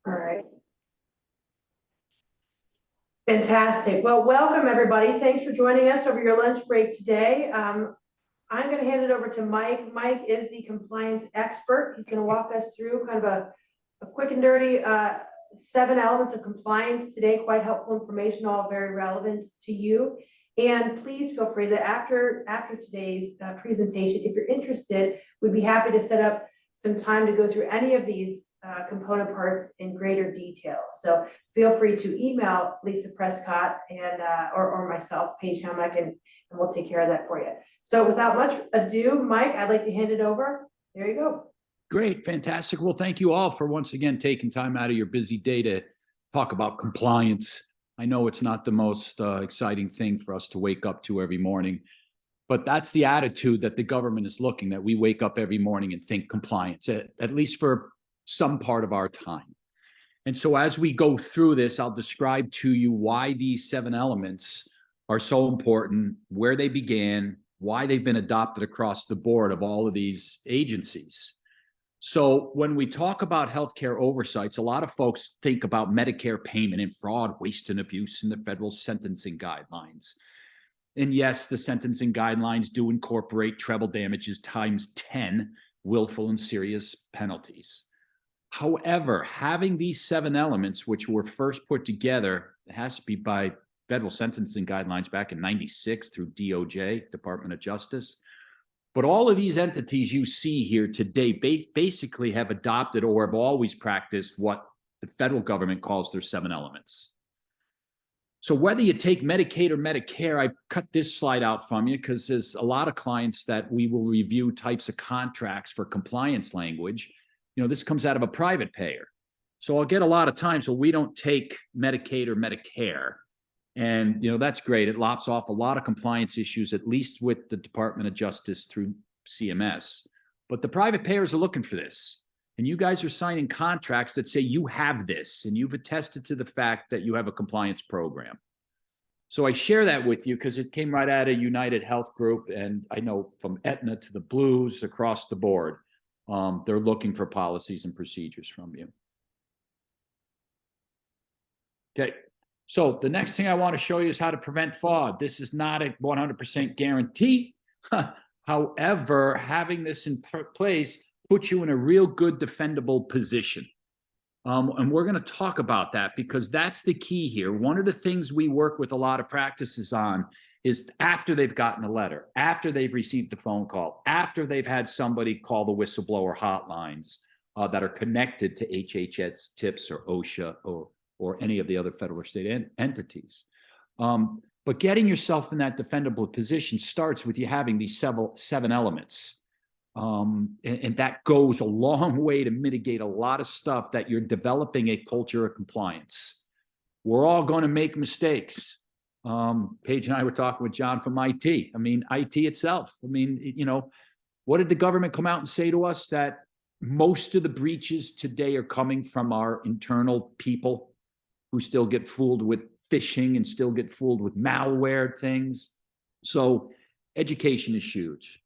All right. Fantastic. Well, welcome everybody. Thanks for joining us over your lunch break today. I'm going to hand it over to Mike. Mike is the compliance expert. He's going to walk us through kind of a quick and dirty 7 elements of compliance today. Quite helpful information, all very relevant to you. And please feel free that after today's presentation, if you're interested, we'd be happy to set up some time to go through any of these component parts in greater detail. So feel free to email Lisa Prescott and or myself, Paige Helmick, and we'll take care of that for you. So without much ado, Mike, I'd like to hand it over. There you go. Great, fantastic. Well, thank you all for once again taking time out of your busy day to talk about compliance. I know it's not the most exciting thing for us to wake up to every morning, but that's the attitude that the government is looking, that we wake up every morning and think compliance, at least for some part of our time. And so as we go through this, I'll describe to you why these 7 elements are so important, where they began, why they've been adopted across the board of all of these agencies. So when we talk about healthcare oversights, a lot of folks think about Medicare payment and fraud, waste and abuse in the federal sentencing guidelines. And yes, the sentencing guidelines do incorporate treble damages times 10 willful and serious penalties. However, having these 7 elements, which were first put together, it has to be by federal sentencing guidelines back in '96 through DOJ, Department of Justice. But all of these entities you see here today basically have adopted or have always practiced what the federal government calls their 7 elements. So whether you take Medicaid or Medicare, I cut this slide out from you because there's a lot of clients that we will review types of contracts for compliance language. You know, this comes out of a private payer. So I'll get a lot of times, so we don't take Medicaid or Medicare. And, you know, that's great. It lops off a lot of compliance issues, at least with the Department of Justice through CMS. But the private payers are looking for this. And you guys are signing contracts that say you have this, and you've attested to the fact that you have a compliance program. So I share that with you because it came right out of United Health Group. And I know from Aetna to the Blues across the board, they're looking for policies and procedures from you. Okay. So the next thing I want to show you is how to prevent fraud. This is not a 100% guarantee. However, having this in place puts you in a real good defendable position. And we're going to talk about that because that's the key here. One of the things we work with a lot of practices on is after they've gotten a letter, after they've received a phone call, after they've had somebody call the whistleblower hotlines that are connected to HHS tips or OSHA or any of the other federal or state entities. But getting yourself in that defendable position starts with you having these 7 elements. And that goes a long way to mitigate a lot of stuff that you're developing a culture of compliance. We're all going to make mistakes. Paige and I were talking with John from IT. I mean, IT itself. I mean, you know, what did the government come out and say to us? That most of the breaches today are coming from our internal people who still get fooled with phishing and still get fooled with malware things. So education is huge.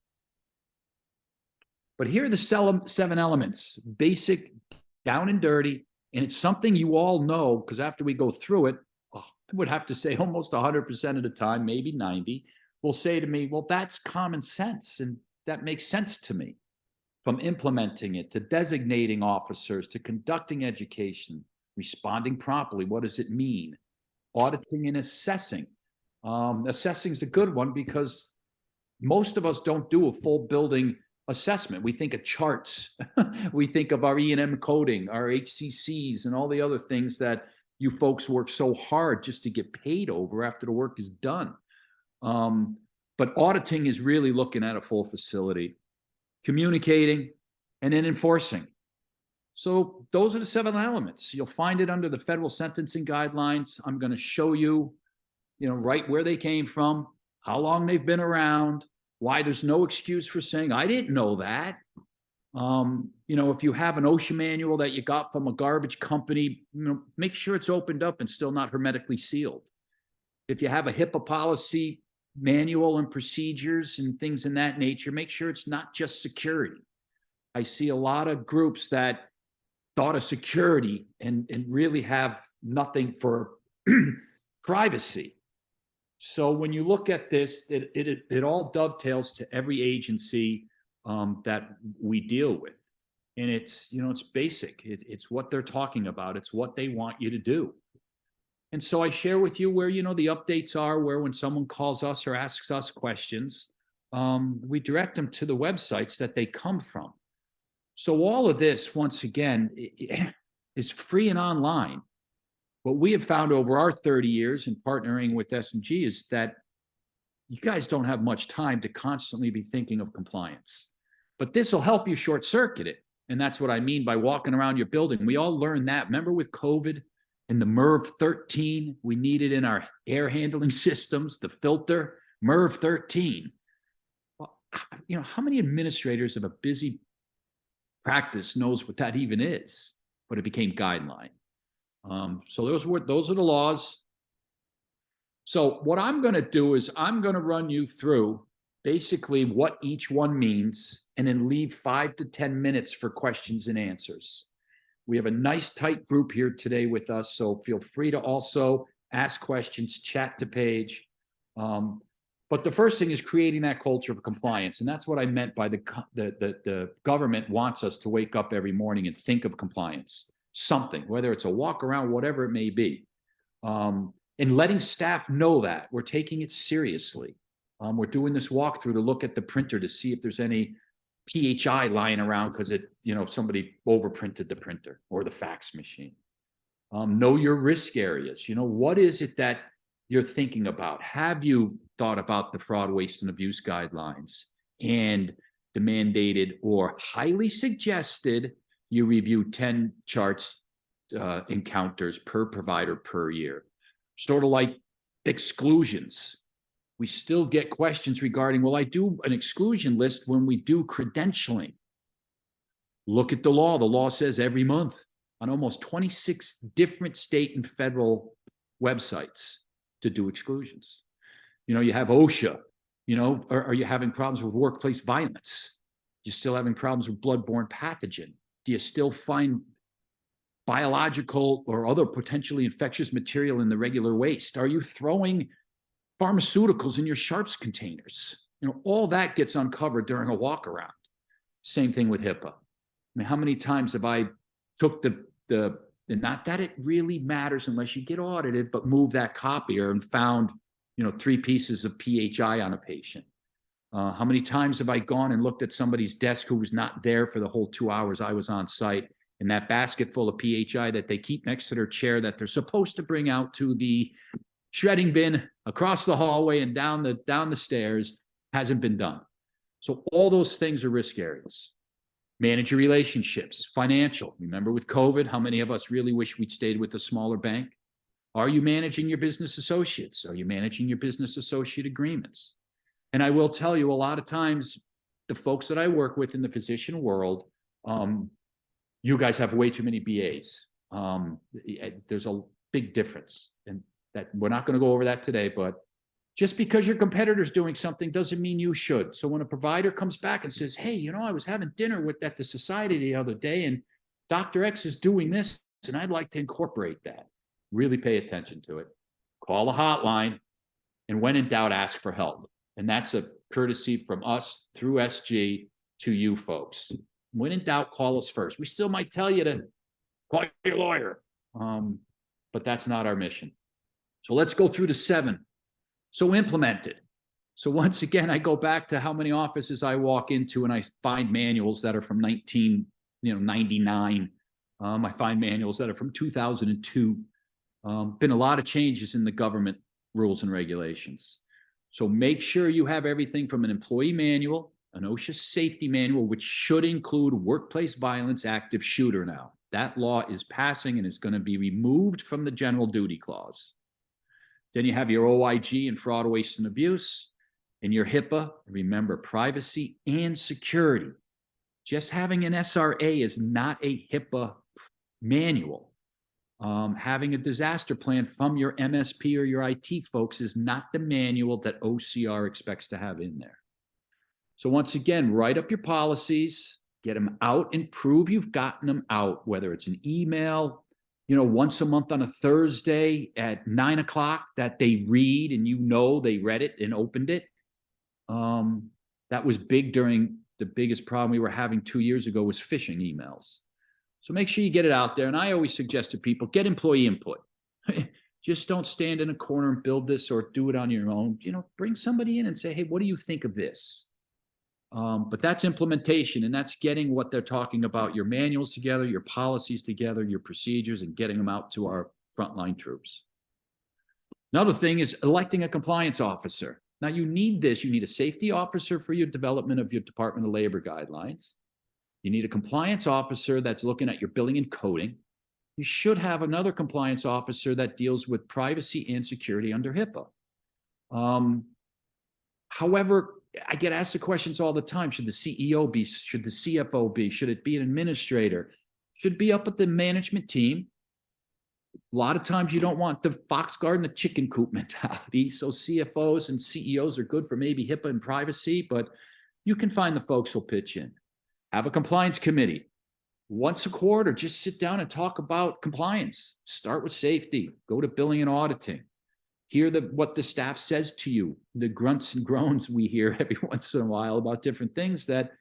But here are the 7 elements, basic, down and dirty, and it's something you all know because after we go through it, I would have to say almost 100% of the time, maybe 90, will say to me, well, that's common sense, and that makes sense to me. From implementing it, to designating officers, to conducting education, responding promptly, what does it mean? Auditing and assessing. Assessing is a good one because most of us don't do a full building assessment. We think of charts. We think of our E&M coding, our HCCs, and all the other things that you folks work so hard just to get paid over after the work is done. But auditing is really looking at a full facility, communicating, and then enforcing. So those are the 7 elements. You'll find it under the federal sentencing guidelines. I'm going to show you, you know, right where they came from, how long they've been around, why there's no excuse for saying, I didn't know that. You know, if you have an OSHA manual that you got from a garbage company, you know, make sure it's opened up and still not hermetically sealed. If you have a HIPAA policy manual and procedures and things in that nature, make sure it's not just security. I see a lot of groups that thought of security and really have nothing for privacy. So when you look at this, it all dovetails to every agency that we deal with. And it's, you know, it's basic. It's what they're talking about. It's what they want you to do. And so I share with you where, you know, the updates are, where when someone calls us or asks us questions, we direct them to the websites that they come from. So all of this, once again, is free and online. What we have found over our 30 years in partnering with S&G is that you guys don't have much time to constantly be thinking of compliance. But this will help you short circuit it. And that's what I mean by walking around your building. We all learned that. Remember with COVID and the MERV 13, we needed in our air handling systems, the filter, MERV 13. Well, you know, how many administrators of a busy practice knows what that even is? But it became guideline. So those are the laws. So what I'm going to do is I'm going to run you through basically what each one means and then leave 5 to 10 minutes for questions and answers. We have a nice tight group here today with us, so feel free to also ask questions, chat to Paige. But the first thing is creating that culture of compliance. And that's what I meant by the government wants us to wake up every morning and think of compliance. Something, whether it's a walk around, whatever it may be. And letting staff know that we're taking it seriously. We're doing this walkthrough to look at the printer to see if there's any PHI lying around because somebody overprinted the printer or the fax machine. Know your risk areas. You know, what is it that you're thinking about? Have you thought about the fraud, waste, and abuse guidelines and the mandated or highly suggested you review 10 charts encounters per provider per year? Sort of like exclusions. We still get questions regarding, well, I do an exclusion list when we do credentialing. Look at the law. The law says every month on almost 26 different state and federal websites to do exclusions. You know, you have OSHA, you know, are you having problems with workplace violence? You're still having problems with bloodborne pathogen. Do you still find biological or other potentially infectious material in the regular waste? Are you throwing pharmaceuticals in your sharps containers? You know, all that gets uncovered during a walk around. Same thing with HIPAA. I mean, how many times have I took the not that it really matters unless you get audited, but move that copier and found, 3 pieces of PHI on a patient? How many times have I gone and looked at somebody's desk who was not there for the whole 2 hours I was on site, and that basket full of PHI that they keep next to their chair that they're supposed to bring out to the shredding bin across the hallway and down the stairs hasn't been done. So all those things are risk areas. Manage your relationships, financial. Remember with COVID, how many of us really wish we'd stayed with a smaller bank? Are you managing your business associates? Are you managing your business associate agreements? And I will tell you, a lot of times, the folks that I work with in the physician world, you guys have way too many BAs. There's a big difference, and that we're not going to go over that today, but just because your competitor's doing something doesn't mean you should. So when a provider comes back and says, hey, I was having dinner at the society the other day and Dr. X is doing this, and I'd like to incorporate that. Really pay attention to it. Call the hotline, and when in doubt, ask for help. And that's a courtesy from us through SG to you folks. When in doubt, call us first. We still might tell you to call your lawyer, but that's not our mission. So let's go through the 7. So implemented. So once again, I go back to how many offices I walk into and I find manuals that are from 1999. I find manuals that are from 2002. Been a lot of changes in the government rules and regulations. So make sure you have everything from an employee manual, an OSHA safety manual, which should include workplace violence active shooter now. That law is passing and is going to be removed from the general duty clause. Then you have your OIG and fraud, waste, and abuse, and your HIPAA. Remember, privacy and security. Just having an SRA is not a HIPAA manual. Having a disaster plan from your MSP or your IT folks is not the manual that OCR expects to have in there. So once again, write up your policies, Get them out and prove you've gotten them out, whether it's an email, once a month on a Thursday at 9 o'clock that they read and they read it and opened it. That was big during the biggest problem we were having 2 years ago was phishing emails. So make sure you get it out there. And I always suggest to people, get employee input. Just don't stand in a corner and build this or do it on your own. Bring somebody in and say, hey, what do you think of this? But that's implementation, and that's getting what they're talking about, your manuals together, your policies together, your procedures, and getting them out to our frontline troops. Another thing is electing a compliance officer. Now you need this. You need a safety officer for your development of your Department of Labor guidelines. You need a compliance officer that's looking at your billing and coding. You should have another compliance officer that deals with privacy and security under HIPAA. However, I get asked the questions all the time. Should the CEO be? Should the CFO be? Should it be an administrator? Should it be up at the management team? A lot of times you don't want the fox guard and the chicken coop mentality. So CFOs and CEOs are good for maybe HIPAA and privacy, but you can find the folks who'll pitch in. Have a compliance committee. Once a quarter, just sit down and talk about compliance. Start with safety. Go to billing and auditing. Hear what the staff says to you, the grunts and groans we hear every once in a while about different things that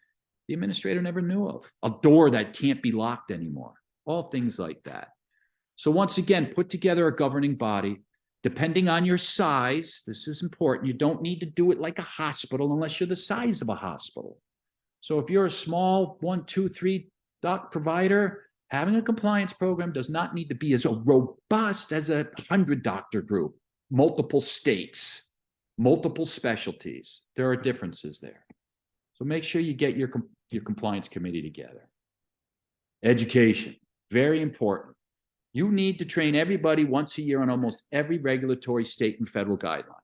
the administrator never knew of. A door that can't be locked anymore. All things like that. So once again, put together a governing body. Depending on your size, this is important. You don't need to do it like a hospital unless you're the size of a hospital. So if you're a small 1, 2, 3 doc provider, having a compliance program does not need to be as robust as a 100-doctor group. Multiple states, multiple specialties. There are differences there. So make sure you get your compliance committee together. Education, very important. You need to train everybody once a year on almost every regulatory state and federal guideline.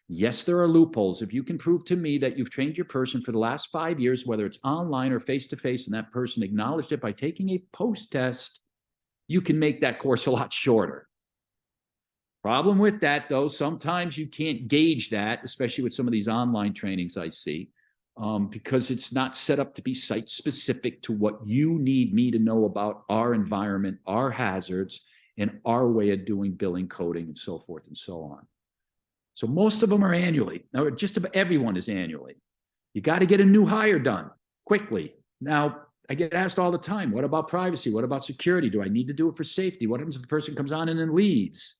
Yes, there are loopholes. If you can prove to me that you've trained your person for the last 5 years, whether it's online or face-to-face, and that person acknowledged it by taking a post-test, you can make that course a lot shorter. Problem with that, though, sometimes you can't gauge that, especially with some of these online trainings I see, because it's not set up to be site-specific to what you need me to know about our environment, our hazards, and our way of doing billing, coding, and so forth and so on. So most of them are annually. Now, just about everyone is annually. You got to get a new hire done quickly. Now, I get asked all the time, what about privacy? What about security? Do I need to do it for safety? What happens if the person comes on and then leaves?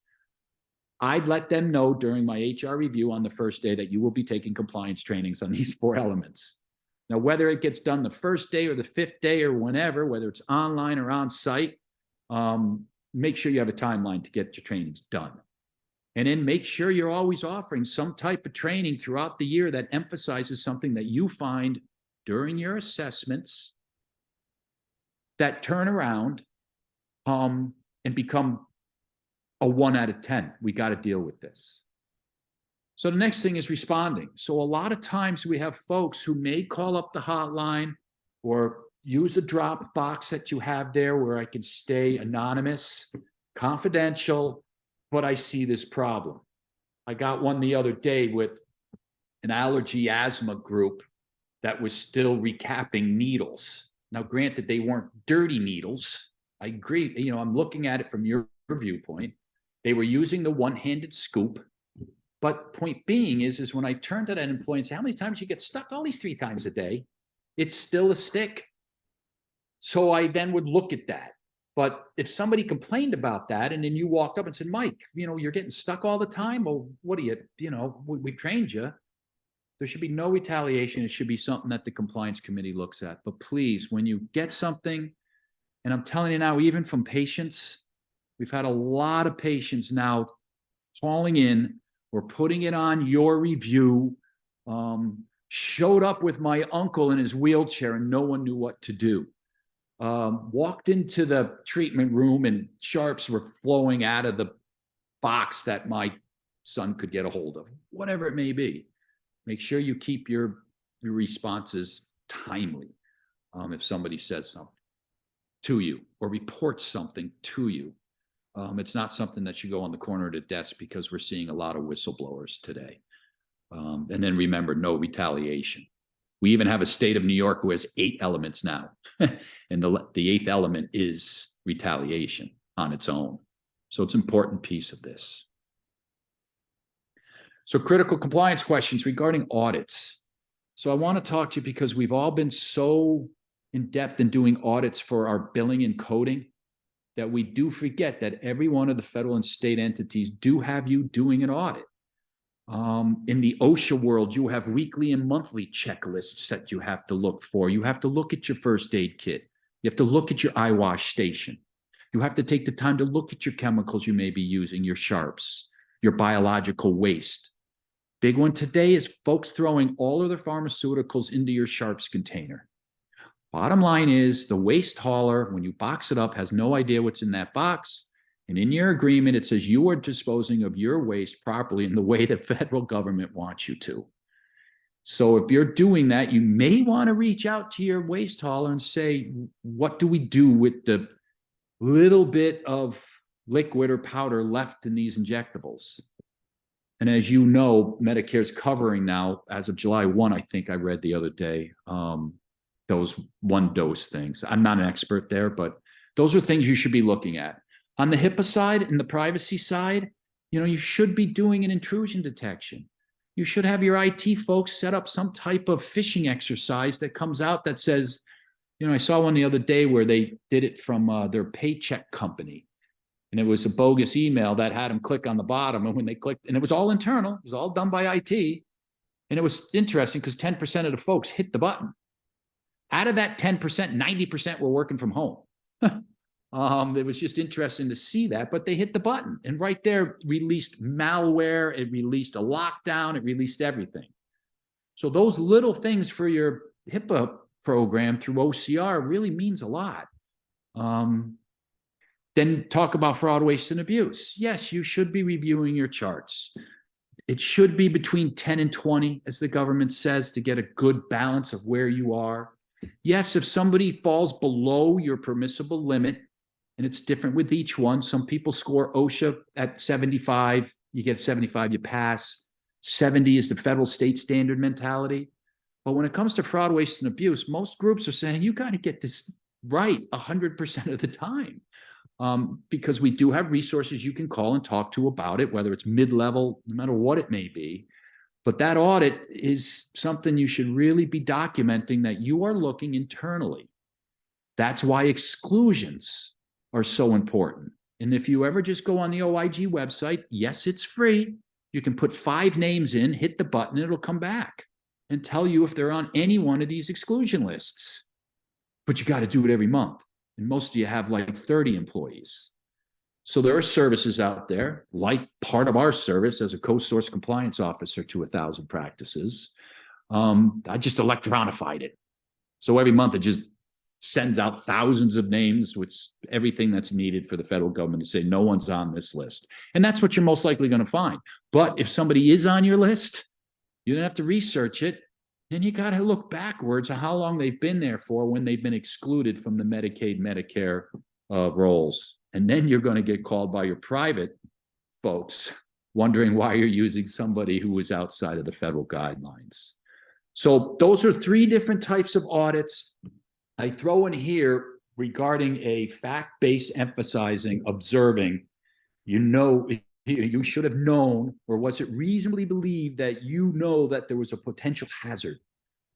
I'd let them know during my HR review on the first day that you will be taking compliance trainings on these 4 elements. Now, whether it gets done the first day or the 5th day or whenever, whether it's online or on site, make sure you have a timeline to get your trainings done. And then make sure you're always offering some type of training throughout the year that emphasizes something that you find during your assessments that turn around and become a 1 out of 10. We got to deal with this. So the next thing is responding. So a lot of times we have folks who may call up the hotline or use a drop box that you have there where I can stay anonymous, confidential, but I see this problem. I got one the other day with an allergy asthma group that was still recapping needles. Now, granted, they weren't dirty needles. I agree. I'm looking at it from your viewpoint. They were using the one-handed scoop. But point being is when I turn to that employee and say, how many times you get stuck? All these 3 times a day. It's still a stick. So I then would look at that. But if somebody complained about that and then you walked up and said, Mike, you're getting stuck all the time. Well, what do we trained you. There should be no retaliation. It should be something that the compliance committee looks at. But please, when you get something, and I'm telling you now, even from patients, we've had a lot of patients now calling in or putting it on your review, showed up with my uncle in his wheelchair and no one knew what to do. Walked into the treatment room and sharps were flowing out of the box that my son could get a hold of, whatever it may be. Make sure you keep your responses timely. If somebody says something to you or reports something to you, it's not something that should go on the corner of the desk because we're seeing a lot of whistleblowers today. And then remember, no retaliation. We even have a state of New York who has 8 elements now. And the 8th element is retaliation on its own. So it's an important piece of this. So critical compliance questions regarding audits. So I want to talk to you because we've all been so in depth in doing audits for our billing and coding that we do forget that every one of the federal and state entities do have you doing an audit. In the OSHA world, you have weekly and monthly checklists that you have to look for. You have to look at your first aid kit. You have to look at your eye wash station. You have to take the time to look at your chemicals you may be using, your sharps, your biological waste. Big one today is folks throwing all of their pharmaceuticals into your sharps container. Bottom line is the waste hauler, when you box it up, has no idea what's in that box. And in your agreement, it says you are disposing of your waste properly in the way the federal government wants you to. So if you're doing that, you may want to reach out to your waste hauler and say, what do we do with the little bit of liquid or powder left in these injectables? And as you know, Medicare's covering now, as of July 1, I think I read the other day, those 1-dose things. I'm not an expert there, but those are things you should be looking at. On the HIPAA side and the privacy side, you should be doing an intrusion detection. You should have your IT folks set up some type of phishing exercise that comes out that says, I saw one the other day where they did it from their paycheck company. And it was a bogus email that had them click on the bottom. And when they clicked, and it was all internal, it was all done by IT. And it was interesting because 10% of the folks hit the button. Out of that 10%, 90% were working from home. It was just interesting to see that, but they hit the button and right there released malware. It released a lockdown. It released everything. So those little things for your HIPAA program through OCR really means a lot. Then talk about fraud, waste, and abuse. Yes, you should be reviewing your charts. It should be between 10 and 20, as the government says, to get a good balance of where you are. Yes, if somebody falls below your permissible limit, and it's different with each one. Some people score OSHA at 75. You get 75, you pass. 70 is the federal state standard mentality. But when it comes to fraud, waste, and abuse, most groups are saying, you got to get this right 100% of the time. Because we do have resources you can call and talk to about it, whether it's mid-level, no matter what it may be. But that audit is something you should really be documenting that you are looking internally. That's why exclusions are so important. And if you ever just go on the OIG website, yes, it's free. You can put 5 names in, hit the button, it'll come back and tell you if they're on any one of these exclusion lists. But you got to do it every month. And most of you have like 30 employees. So there are services out there, like part of our service as a co-source compliance officer to 1,000 practices. I just electronified it. So every month it just sends out thousands of names with everything that's needed for the federal government to say no one's on this list. And that's what you're most likely going to find. But if somebody is on your list, you don't have to research it. Then you got to look backwards at how long they've been there for when they've been excluded from the Medicaid, Medicare rolls. And then you're going to get called by your private folks wondering why you're using somebody who was outside of the federal guidelines. So those are 3 different types of audits. I throw in here regarding a fact-based emphasizing, observing, you should have known, or was it reasonably believed that that there was a potential hazard?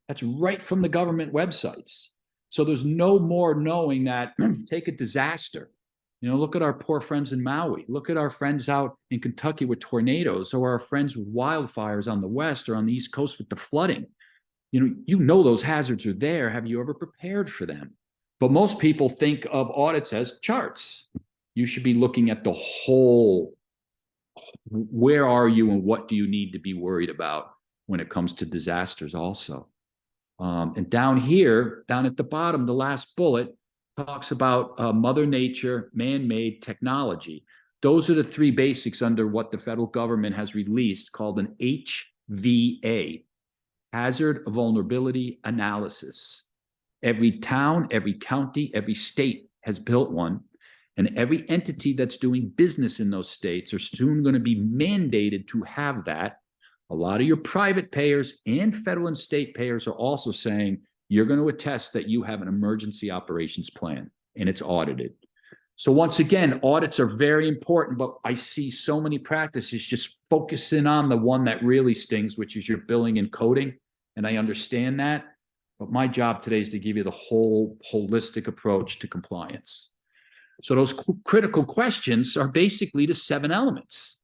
That's right from the government websites. So there's no more knowing that, take a disaster. Look at our poor friends in Maui. Look at our friends out in Kentucky with tornadoes, or our friends with wildfires on the West or on the East Coast with the flooding. Those hazards are there. Have you ever prepared for them? But most people think of audits as charts. You should be looking at the whole, where are you and what do you need to be worried about when it comes to disasters also. And down here, down at the bottom, the last bullet talks about Mother Nature, man-made technology. Those are the 3 basics under what the federal government has released called an HVA. Hazard Vulnerability Analysis. Every town, every county, every state has built one, and every entity that's doing business in those states are soon going to be mandated to have that, A lot of your private payers and federal and state payers are also saying you're going to attest that you have an emergency operations plan and it's audited. So once again, audits are very important, but I see so many practices just focusing on the one that really stings, which is your billing and coding. And I understand that, but my job today is to give you the whole holistic approach to compliance. So those critical questions are basically the 7 elements.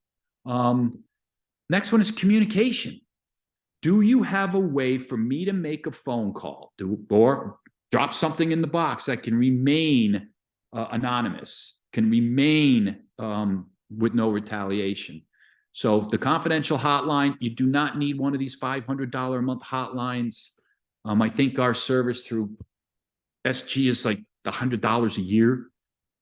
Next one is communication. Do you have a way for me to make a phone call or drop something in the box that can remain anonymous, can remain with no retaliation? So the confidential hotline, you do not need one of these $500 a month hotlines. I think our service through SG is like $100 a year,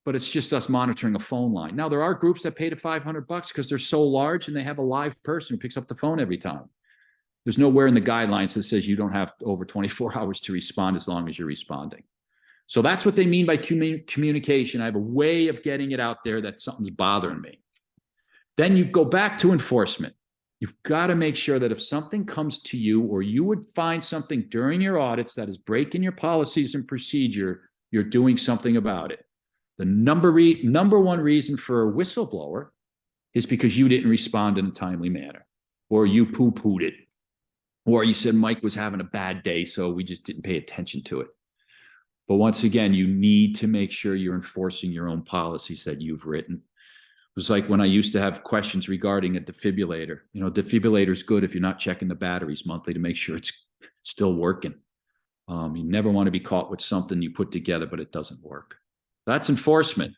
but it's just us monitoring a phone line. Now, there are groups that pay the $500 because they're so large and they have a live person who picks up the phone every time. There's nowhere in the guidelines that says you don't have over 24 hours to respond as long as you're responding. So that's what they mean by communication. I have a way of getting it out there that something's bothering me. Then you go back to enforcement. You've got to make sure that if something comes to you or you would find something during your audits that is breaking your policies and procedure, you're doing something about it. The number one reason for a whistleblower is because you didn't respond in a timely manner, or you poo-pooed it, or you said Mike was having a bad day, so we just didn't pay attention to it. But once again, you need to make sure you're enforcing your own policies that you've written. It was like when I used to have questions regarding a defibrillator. You know, defibrillator's good if you're not checking the batteries monthly to make sure it's still working. You never want to be caught with something you put together, but it doesn't work. That's enforcement.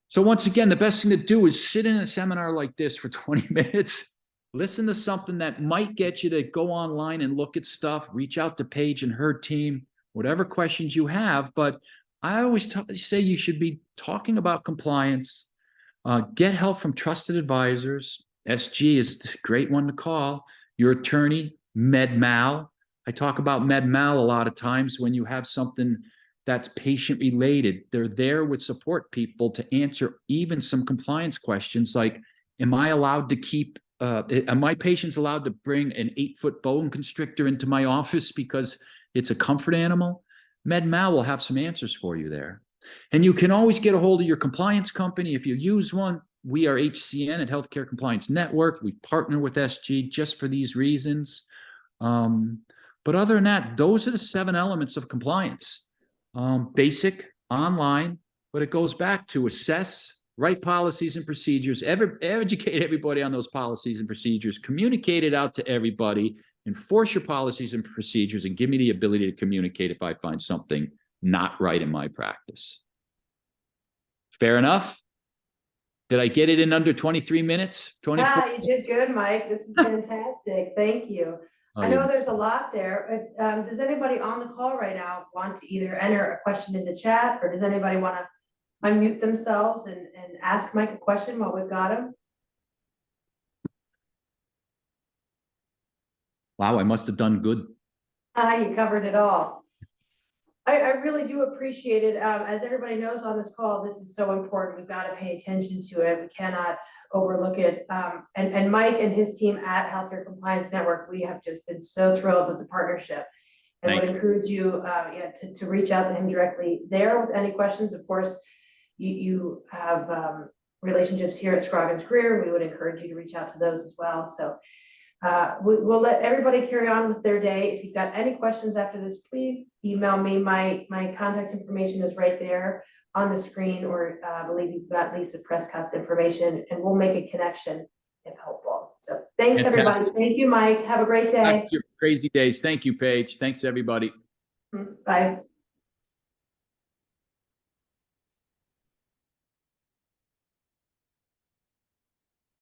So once again, the best thing to do is sit in a seminar like this for 20 minutes, listen to something that might get you to go online and look at stuff, reach out to Paige and her team, whatever questions you have. But I always say you should be talking about compliance, get help from trusted advisors. SG is a great one to call. Your attorney, MedMal. I talk about MedMal a lot of times when you have something that's patient related. They're there with support people to answer even some compliance questions like, am I allowed to keep, are my patients allowed to bring an 8-foot boa constrictor into my office because it's a comfort animal? MedMal will have some answers for you there. And you can always get a hold of your compliance company if you use one. We are HCN at Healthcare Compliance Network. We partner with SG just for these reasons. But other than that, those are the 7 elements of compliance. Basic, online, but it goes back to assess, write policies and procedures, educate everybody on those policies and procedures, communicate it out to everybody, enforce your policies and procedures, and give me the ability to communicate if I find something not right in my practice. Fair enough? Did I get it in under 23 minutes? 24? Yeah, you did good, Mike. This is fantastic. Thank you. I know there's a lot there. Does anybody on the call right now want to either enter a question in the chat, or does anybody want to unmute themselves and ask Mike a question while we've got him? Wow, I must have done good. You covered it all. I really do appreciate it. As everybody knows on this call, this is so important. We've got to pay attention to it. We cannot overlook it. And Mike and his team at Healthcare Compliance Network, we have just been so thrilled with the partnership, and would encourage you to reach out to him directly there with any questions. Of course, you have relationships here at Scroggins Greer. We would encourage you to reach out to those as well. So we'll let everybody carry on with their day. If you've got any questions after this, please email me. My contact information is right there on the screen, or I believe you've got Lisa Prescott's information, and we'll make a connection if helpful. So thanks, everybody. Thank you, Mike. Have a great day. Crazy days. Thank you, Paige. Thanks, everybody. Bye.